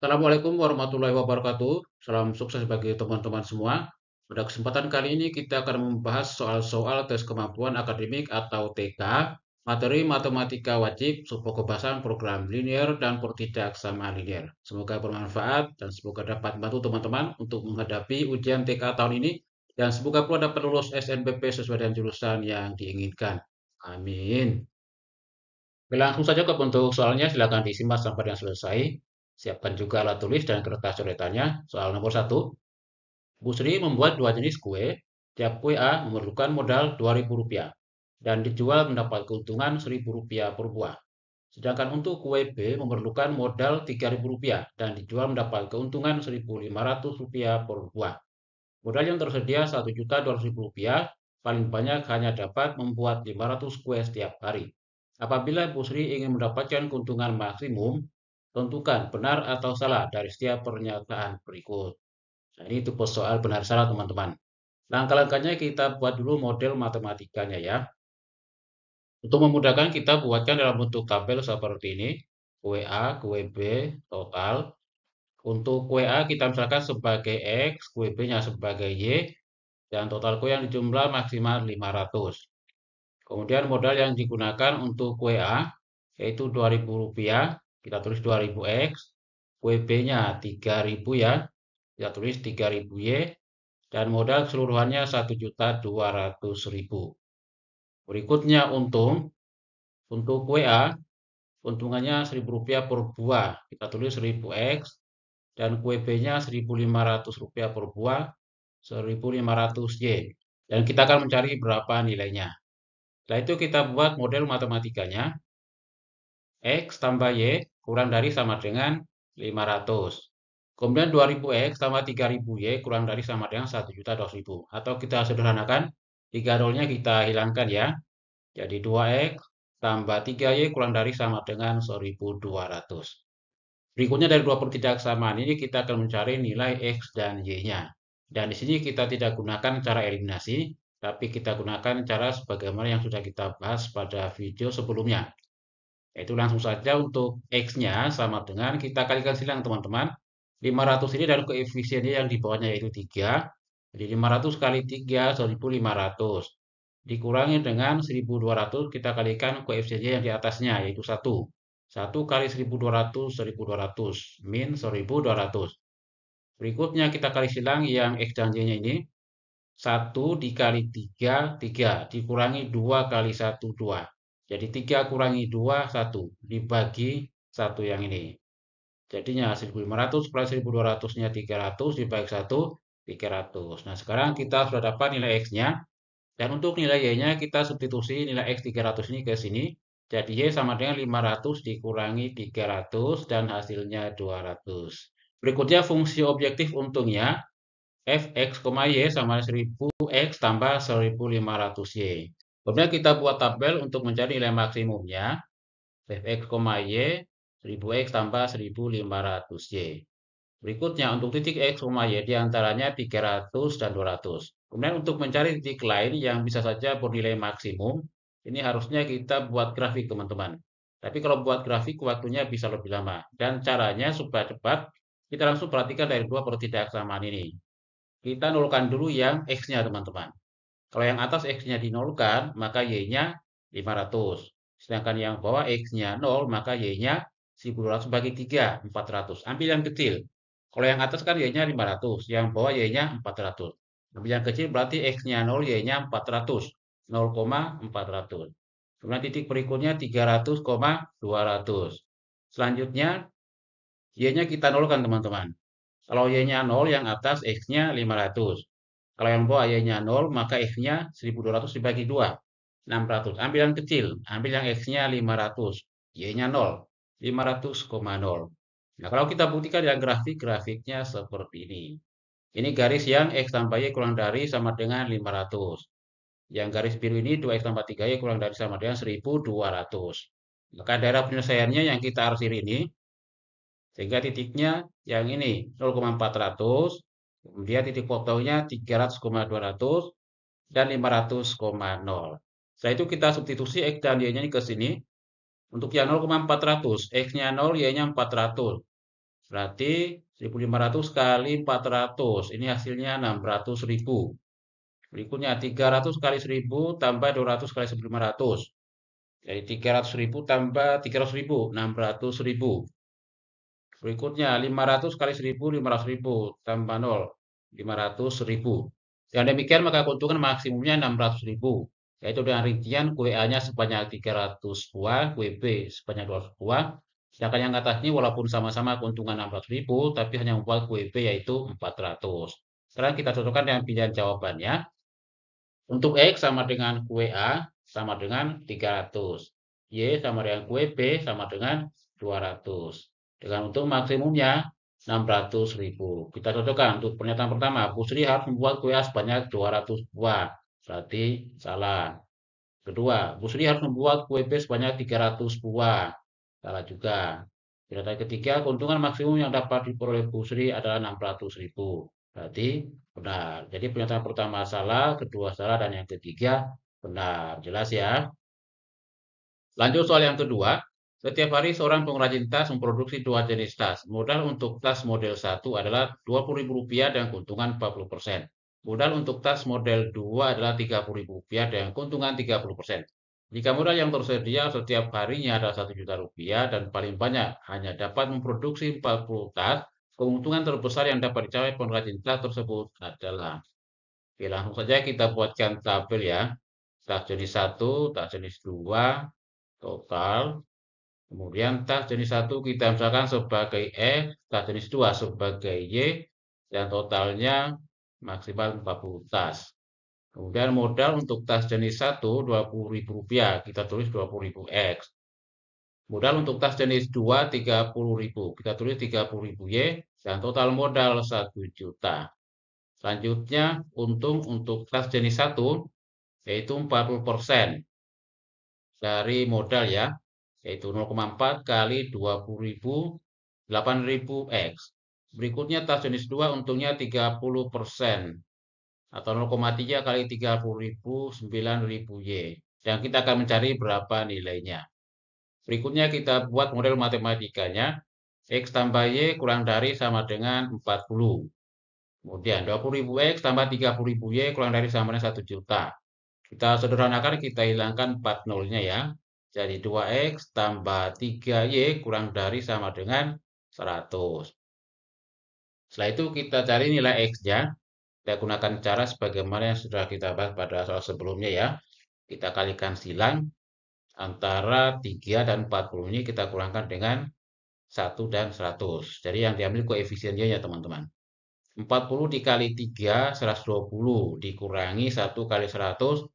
Assalamualaikum warahmatullahi wabarakatuh. Salam sukses bagi teman-teman semua. Pada kesempatan kali ini kita akan membahas soal-soal tes kemampuan akademik atau TK, materi matematika wajib, subpokobasaan program linear dan tidak sama linear. Semoga bermanfaat dan semoga dapat membantu teman-teman untuk menghadapi ujian TK tahun ini dan semoga pula dapat lulus SNBP sesuai dengan jurusan yang diinginkan. Amin. Oke, langsung saja ke bentuk soalnya, silakan disimak sampai yang selesai. Siapkan juga alat tulis dan kertas coretannya. Soal nomor 1. Bu Sri membuat dua jenis kue. Tiap kue A memerlukan modal Rp2.000 dan dijual mendapat keuntungan Rp1.000 per buah. Sedangkan untuk kue B memerlukan modal Rp3.000 dan dijual mendapat keuntungan Rp1.500 per buah. Modal yang tersedia Rp1.200.000, paling banyak hanya dapat membuat 500 kue setiap hari. Apabila Bu Sri ingin mendapatkan keuntungan maksimum, tentukan benar atau salah dari setiap pernyataan berikut. Nah, ini tipe soal benar salah, teman-teman. Langkah-langkahnya kita buat dulu model matematikanya ya. Untuk memudahkan kita buatkan dalam bentuk tabel seperti ini. Kue A, kue B, total. Untuk kue A kita misalkan sebagai X, kue B-nya sebagai Y, dan total kue yang dijumlah maksimal 500. Kemudian modal yang digunakan untuk kue A yaitu Rp2.000, kita tulis 2.000 X, kue B-nya 3.000 ya, kita tulis 3.000 Y, dan modal keseluruhannya Rp1.200.000. Berikutnya untuk kue A, untungannya Rp1.000 per buah, kita tulis 1.000 X, dan kue B-nya Rp1.500 per buah, 1.500 Y. Dan kita akan mencari berapa nilainya. Setelah itu kita buat model matematikanya. X tambah Y kurang dari sama dengan 500. Kemudian 2000X tambah 3000 Y kurang dari sama dengan 1.200.000. Atau kita sederhanakan, 3 nolnya kita hilangkan ya. Jadi 2X tambah 3Y kurang dari sama dengan 1.200. Berikutnya dari dua pertidaksamaan ini kita akan mencari nilai X dan Y-nya. Dan di sini kita tidak gunakan cara eliminasi, tapi kita gunakan cara sebagaimana yang sudah kita bahas pada video sebelumnya. Yaitu langsung saja untuk X-nya sama dengan kita kalikan silang teman-teman. 500 ini dan koefisiennya yang di bawahnya yaitu 3. Jadi 500 kali 3, 1.500. Dikurangi dengan 1.200, kita kalikan koefisiennya yang di atasnya yaitu 1. 1 kali 1.200, 1.200. Min 1.200. Berikutnya kita kali silang yang X dan Y-nya ini. 1 dikali 3, 3. Dikurangi 2 kali 1, 2. Jadi 3 kurangi 2, 1. Dibagi 1 yang ini. Jadinya 1.500 plus 1.200-nya 300 dibagi 1, 300. Nah, sekarang kita sudah dapat nilai X-nya. Dan untuk nilai Y-nya kita substitusi nilai X 300 ini ke sini. Jadi Y sama dengan 500 dikurangi 300 dan hasilnya 200. Berikutnya fungsi objektif untungnya. Fx, Y sama 1000X tambah 1500Y. Kemudian kita buat tabel untuk mencari nilai maksimumnya. Fx, Y 1000X tambah 1500Y. Berikutnya untuk titik X, Y diantaranya 300 dan 200. Kemudian untuk mencari titik lain yang bisa saja bernilai maksimum, ini harusnya kita buat grafik teman-teman. Tapi kalau buat grafik waktunya bisa lebih lama. Dan caranya supaya cepat, kita langsung perhatikan dari dua pertidaksamaan ini. Kita nolkan dulu yang X-nya teman-teman. Kalau yang atas X-nya dinolkan, maka Y-nya 500. Sedangkan yang bawah X-nya 0, maka Y-nya 1.200 bagi 3, 400. Ambil yang kecil. Kalau yang atas kan Y-nya 500, yang bawah Y-nya 400. Ambil yang kecil berarti X-nya 0, Y-nya 400. 0,400. Kemudian titik berikutnya 300,200. Selanjutnya, Y-nya kita nolkan teman-teman. Kalau Y-nya 0, yang atas X-nya 500. Kalau yang bawah Y-nya 0, maka X-nya 1.200 dibagi 2. 600. Ambil yang kecil. Ambil yang X-nya 500. Y-nya 0. 500,0. Nah, kalau kita buktikan dalam grafik, grafiknya seperti ini. Ini garis yang X tambah Y kurang dari sama dengan 500. Yang garis biru ini 2X tambah 3Y kurang dari sama dengan 1.200. Maka daerah penyelesaiannya yang kita arsir ini, sehingga titiknya yang ini 0,400, kemudian titik potongnya 300,200, dan 500,0. Setelah itu kita substitusi X dan Y-nya ke sini. Untuk yang 0,400, X-nya 0, Y-nya 400. Berarti 1.500 kali 400. Ini hasilnya 600.000. Berikutnya 300 kali 1.000 tambah 200 kali 1.500. Jadi 300.000 tambah 300.000, 600.000. Berikutnya 500 kali 1.000, 500.000 tambah 0, 500.000. Dengan demikian maka keuntungan maksimumnya 600.000. Yaitu dengan rincian QA-nya sebanyak 300 buah, QB sebanyak 200 buah. Sedangkan yang atasnya walaupun sama-sama keuntungan 600.000, tapi hanya membuat QB yaitu 400. Sekarang kita cocokkan dengan pilihan jawabannya. Untuk X sama dengan QA sama dengan 300. Y sama dengan QB sama dengan 200. Dengan untung maksimumnya 600.000. Kita cocokkan untuk pernyataan pertama. Bu Sri harus membuat QA sebanyak 200 buah. Berarti salah. Kedua, Bu Sri harus membuat QB sebanyak 300 buah. Salah juga. Pernyataan ketiga, keuntungan maksimum yang dapat diperoleh Bu Sri adalah 600.000. Berarti benar. Jadi pernyataan pertama salah, kedua salah, dan yang ketiga benar. Jelas ya? Lanjut soal yang kedua. Setiap hari seorang pengrajin tas memproduksi 2 jenis tas. Modal untuk tas model 1 adalah Rp20.000 dengan keuntungan 40%. Modal untuk tas model 2 adalah Rp30.000 dengan keuntungan 30%. Jika modal yang tersedia setiap harinya adalah Rp1 juta dan paling banyak hanya dapat memproduksi 40 tas, keuntungan terbesar yang dapat dicapai pengrajin tas tersebut adalah. Oke, langsung saja kita buatkan tabel ya. Tas jenis 1, tas jenis 2, total. Kemudian tas jenis 1 kita misalkan sebagai X, tas jenis 2 sebagai Y, dan totalnya maksimal 40 tas. Kemudian modal untuk tas jenis 1 Rp20.000, kita tulis 20.000 X. Modal untuk tas jenis 2 Rp30.000, kita tulis 30.000 Y, dan total modal 1 juta. Selanjutnya, untung untuk tas jenis 1 yaitu 40% dari modal ya, yaitu 0,4 kali 20.000, 8.000 X. Berikutnya tas jenis 2 untungnya 30% atau 0,3 kali 30.000, 9.000 Y. Dan kita akan mencari berapa nilainya. Berikutnya kita buat model matematikanya. X tambah Y kurang dari sama dengan 40. Kemudian 20.000 X tambah 30.000 Y kurang dari sama dengan 1 juta. Kita sederhanakan, kita hilangkan 4 nolnya ya. Jadi 2X tambah 3Y kurang dari sama dengan 100. Setelah itu kita cari nilai X-nya. Kita gunakan cara sebagaimana yang sudah kita bahas pada soal sebelumnya ya. Kita kalikan silang antara 3 dan 40 ini kita kurangkan dengan 1 dan 100. Jadi yang diambil koefisiennya ya teman-teman. 40 dikali 3, 120. Dikurangi 1 kali 100,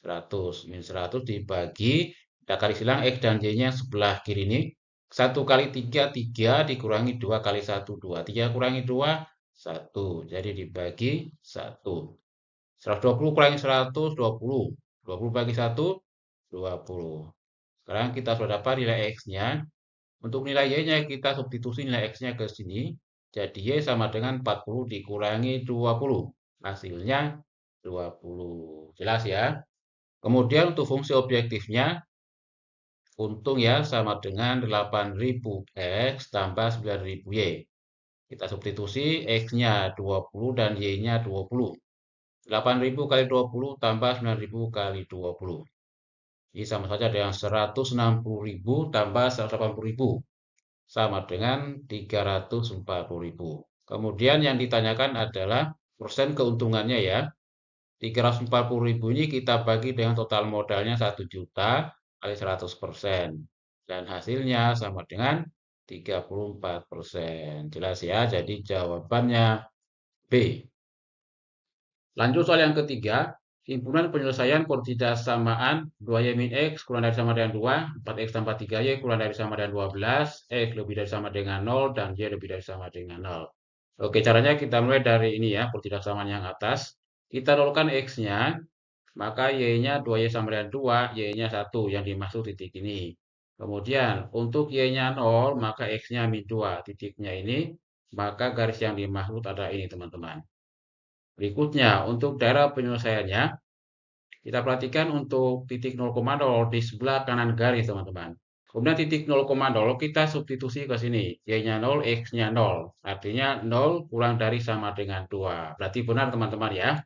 100. Min 100 dibagi, kita kali silang X dan Y-nya sebelah kiri ini. 1 kali 3, 3. Dikurangi 2 kali 1, 2. 3 kurangi 2, 1. Jadi dibagi 1. 120 kurangi 100, 20. 20 bagi 1, 20. Sekarang kita sudah dapat nilai X-nya. Untuk nilai Y-nya kita substitusi nilai X-nya ke sini. Jadi Y sama dengan 40 dikurangi 20. Hasilnya 20. Jelas ya? Kemudian untuk fungsi objektifnya, untung ya sama dengan 8.000 X tambah 9.000 Y. Kita substitusi X-nya 20 dan Y-nya 20. 8.000 kali 20 tambah 9.000 kali 20. Ini sama saja dengan 160.000 tambah 180.000. Sama dengan 340.000. Kemudian yang ditanyakan adalah persen keuntungannya ya. 340.000 ini kita bagi dengan total modalnya 1 juta kali 100%. Dan hasilnya sama dengan 34%. Jelas ya, jadi jawabannya B. Lanjut soal yang ketiga. Himpunan penyelesaian pertidaksamaan 2Y min X kurang dari sama dengan 2, 4X tambah 3Y kurang dari sama dengan 12, X lebih dari sama dengan 0, dan Y lebih dari sama dengan 0. Oke, caranya kita mulai dari ini ya, pertidaksamaan yang atas. Kita nolkan X-nya, maka Y-nya 2Y sama dengan 2, Y-nya 1 yang dimaksud titik ini. Kemudian untuk Y-nya 0, maka X-nya min 2, titiknya ini, maka garis yang dimaksud adalah ini teman-teman. Berikutnya, untuk daerah penyelesaiannya, kita perhatikan untuk titik 0,0 di sebelah kanan garis, teman-teman. Kemudian titik 0,0 kita substitusi ke sini. Y-nya 0, X-nya 0. Artinya 0 kurang dari sama dengan 2. Berarti benar teman-teman ya.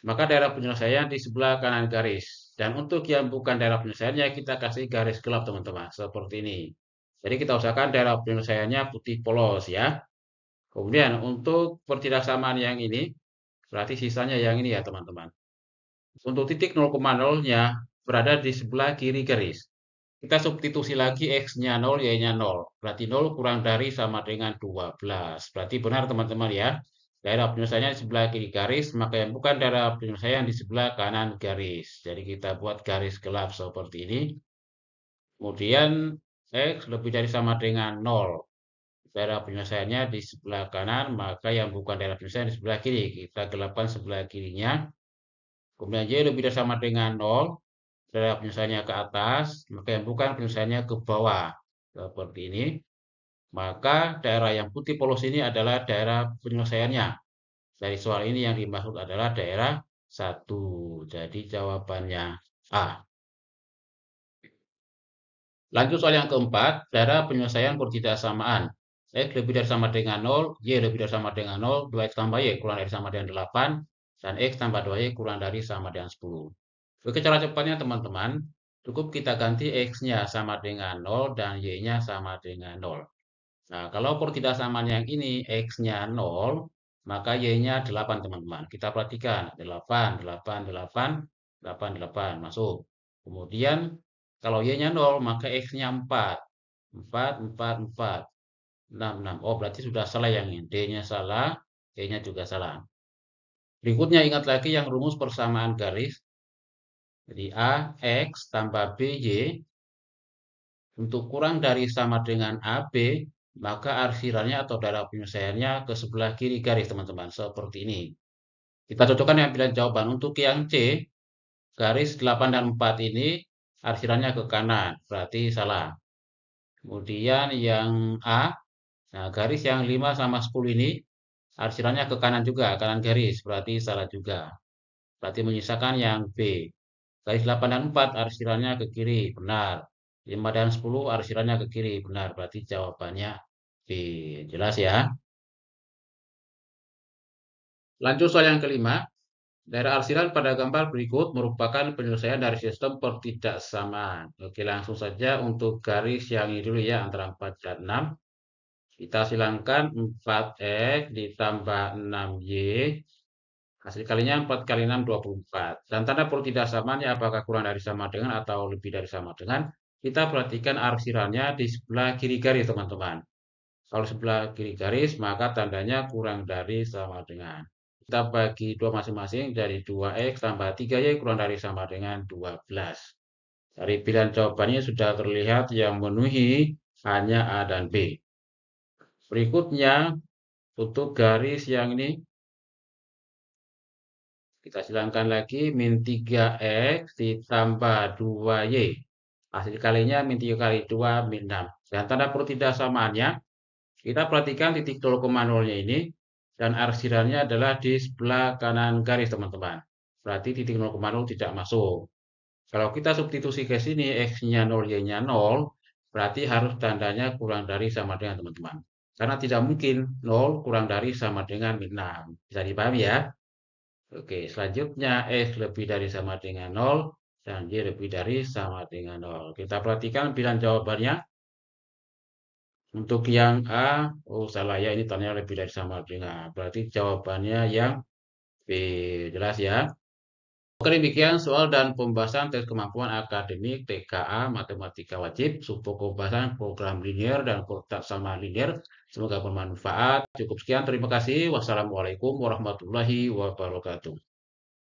Maka daerah penyelesaian di sebelah kanan garis. Dan untuk yang bukan daerah penyelesaiannya kita kasih garis gelap teman-teman. Seperti ini. Jadi kita usahakan daerah penyelesaiannya putih polos ya. Kemudian untuk pertidaksamaan yang ini, berarti sisanya yang ini ya teman-teman. Untuk titik 0,0-nya berada di sebelah kiri garis. Kita substitusi lagi X-nya 0, Y-nya 0. Berarti 0 kurang dari sama dengan 12. Berarti benar teman-teman ya. Daerah penyelesaiannya di sebelah kiri garis, maka yang bukan daerah penyelesaian di sebelah kanan garis. Jadi kita buat garis gelap seperti ini. Kemudian X lebih dari sama dengan 0. Daerah penyelesaiannya di sebelah kanan, maka yang bukan daerah penyelesaian di sebelah kiri. Kita gelapkan sebelah kirinya. Kemudian Y lebih dari sama dengan 0. Daerah penyelesaiannya ke atas, maka yang bukan penyelesaiannya ke bawah. Seperti ini. Maka daerah yang putih polos ini adalah daerah penyelesaiannya. Dari soal ini yang dimaksud adalah daerah 1. Jadi jawabannya A. Lanjut soal yang keempat, daerah penyelesaian pertidaksamaan. X lebih dari sama dengan 0, Y lebih dari sama dengan 0, 2X tambah Y kurang dari sama dengan 8, dan X tambah 2Y kurang dari sama dengan 10. Oke, cara cepatnya teman-teman, cukup kita ganti X-nya sama dengan 0 dan Y-nya sama dengan 0. Nah, kalau pertidaksamaan yang ini X-nya 0, maka Y-nya 8 teman-teman. Kita perhatikan, 8, 8, 8, 8, 8, masuk. Kemudian, kalau Y-nya 0, maka X-nya 4. 4, 4, 4, 6, 6. Oh, berarti sudah salah yang ini. D-nya salah, E-nya juga salah. Berikutnya ingat lagi yang rumus persamaan garis. Jadi A, X tambah BY untuk kurang dari sama dengan AB, maka arsirannya atau daerah penyelesaiannya ke sebelah kiri garis teman-teman. Seperti ini. Kita cocokkan yang pilihan jawaban. Untuk yang C, garis 8 dan 4 ini arsirannya ke kanan. Berarti salah. Kemudian yang A, nah garis yang 5 sama 10 ini arsirannya ke kanan juga, kanan garis. Berarti salah juga. Berarti menyisakan yang B. Garis 8 dan 4 arsirannya ke kiri, benar. 5 dan 10 arsirannya ke kiri, benar. Berarti jawabannya B. Jelas ya? Lanjut soal yang kelima. Daerah arsiran pada gambar berikut merupakan penyelesaian dari sistem pertidaksamaan. Oke, langsung saja untuk garis yang ini dulu ya, antara 4 dan 6. Kita silangkan 4X ditambah 6Y. Hasil kalinya 4 kali 6, 24. Dan tanda pertidaksamaannya apakah kurang dari sama dengan atau lebih dari sama dengan. Kita perhatikan arsirannya di sebelah kiri garis, teman-teman. Kalau sebelah kiri garis, maka tandanya kurang dari sama dengan. Kita bagi 2 masing-masing, dari 2X tambah 3Y kurang dari sama dengan 12. Dari pilihan jawabannya sudah terlihat yang memenuhi hanya A dan B. Berikutnya, untuk garis yang ini, kita silangkan lagi, min 3X ditambah 2Y. Hasil kalinya min 3 kali 2, min 6. Dan tanda pertidaksamaannya, kita perhatikan titik 0,0-nya ini, dan arsirannya adalah di sebelah kanan garis, teman-teman. Berarti titik 0,0 tidak masuk. Kalau kita substitusi ke sini, X-nya 0, Y-nya 0, berarti harus tandanya kurang dari sama dengan, teman-teman. Karena tidak mungkin 0 kurang dari sama dengan min 6. Bisa dipahami ya? Oke, selanjutnya X lebih dari sama dengan 0, dan Y lebih dari sama dengan 0. Kita perhatikan pilihan jawabannya. Untuk yang A, oh salah ya, ini tandanya lebih dari sama dengan. Berarti jawabannya yang B. Jelas ya? Oke, demikian soal dan pembahasan tes kemampuan akademik TKA Matematika Wajib, subpembahasan program linier dan kotak sama linier. Semoga bermanfaat. Cukup sekian, terima kasih. Wassalamualaikum warahmatullahi wabarakatuh.